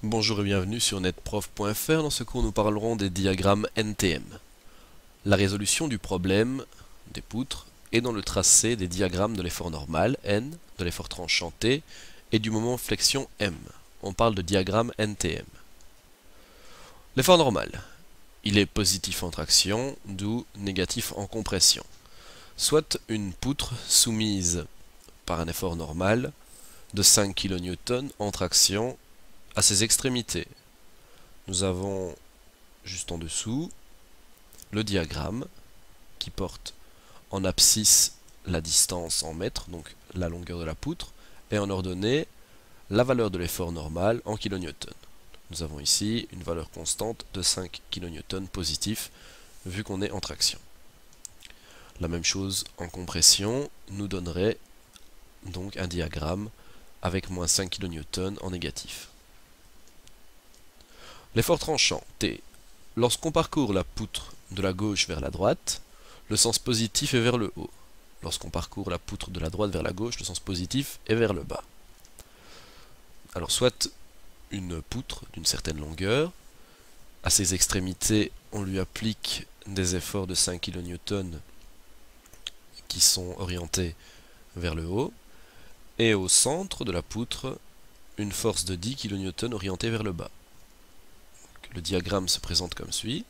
Bonjour et bienvenue sur netprof.fr. Dans ce cours, nous parlerons des diagrammes NTM. La résolution du problème des poutres est dans le tracé des diagrammes de l'effort normal, N, de l'effort tranchant T, et du moment flexion M. On parle de diagramme NTM. L'effort normal. Il est positif en traction, d'où négatif en compression. Soit une poutre soumise par un effort normal de 5 kN en traction à ses extrémités. Nous avons juste en dessous le diagramme qui porte en abscisse la distance en mètres, donc la longueur de la poutre, et en ordonnée la valeur de l'effort normal en kN. Nous avons ici une valeur constante de 5 kN positif vu qu'on est en traction. La même chose en compression nous donnerait donc un diagramme avec moins 5 kN en négatif. L'effort tranchant, T. Lorsqu'on parcourt la poutre de la gauche vers la droite, le sens positif est vers le haut. Lorsqu'on parcourt la poutre de la droite vers la gauche, le sens positif est vers le bas. Alors soit une poutre d'une certaine longueur, à ses extrémités on lui applique des efforts de 5 kN qui sont orientés vers le haut, et au centre de la poutre une force de 10 kN orientée vers le bas. Le diagramme se présente comme suit.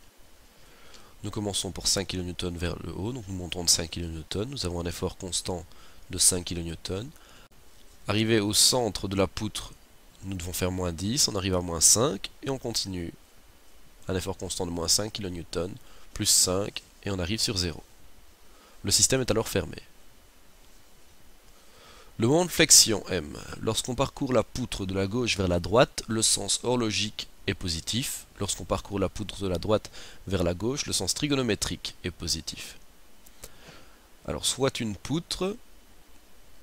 Nous commençons pour 5 kN vers le haut, donc nous montons de 5 kN, nous avons un effort constant de 5 kN. Arrivé au centre de la poutre, nous devons faire moins 10, on arrive à moins 5, et on continue. Un effort constant de moins 5 kN, plus 5, et on arrive sur 0. Le système est alors fermé. Le moment de flexion M. Lorsqu'on parcourt la poutre de la gauche vers la droite, le sens horlogique est positif. Lorsqu'on parcourt la poutre de la droite vers la gauche, le sens trigonométrique est positif. Alors, soit une poutre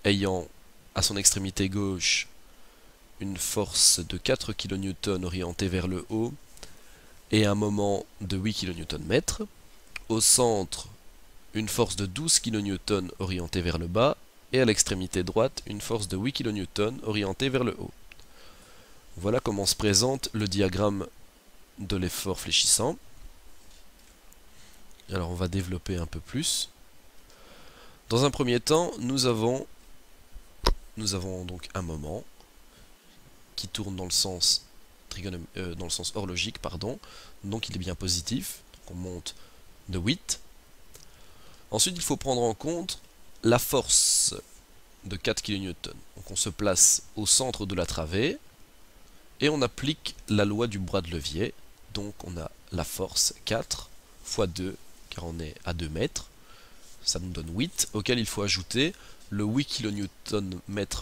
ayant à son extrémité gauche une force de 4 kN orientée vers le haut et un moment de 8 kN/m. Au centre, une force de 12 kN orientée vers le bas et à l'extrémité droite, une force de 8 kN orientée vers le haut. Voilà comment se présente le diagramme de l'effort fléchissant. Alors on va développer un peu plus. Dans un premier temps, nous avons donc un moment qui tourne dans le sens horlogique, donc il est bien positif. Donc on monte de 8. Ensuite, il faut prendre en compte la force de 4 kN. Donc on se place au centre de la travée et on applique la loi du bras de levier. Donc on a la force 4 fois 2, car on est à 2 mètres. Ça nous donne 8, auquel il faut ajouter le 8 kN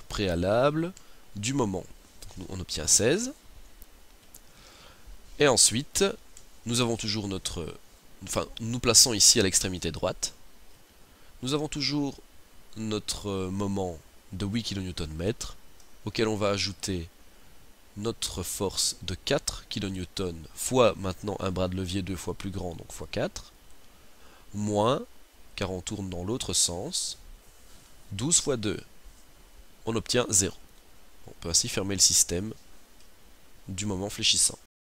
préalable du moment. Donc on obtient 16. Et ensuite, nous avons toujours nous plaçons ici à l'extrémité droite. Nous avons toujours notre moment de 8 kN, auquel on va ajouter notre force de 4 kN fois maintenant un bras de levier 2 fois plus grand, donc fois 4, moins, car on tourne dans l'autre sens, 12 fois 2, on obtient 0. On peut ainsi fermer le système du moment fléchissant.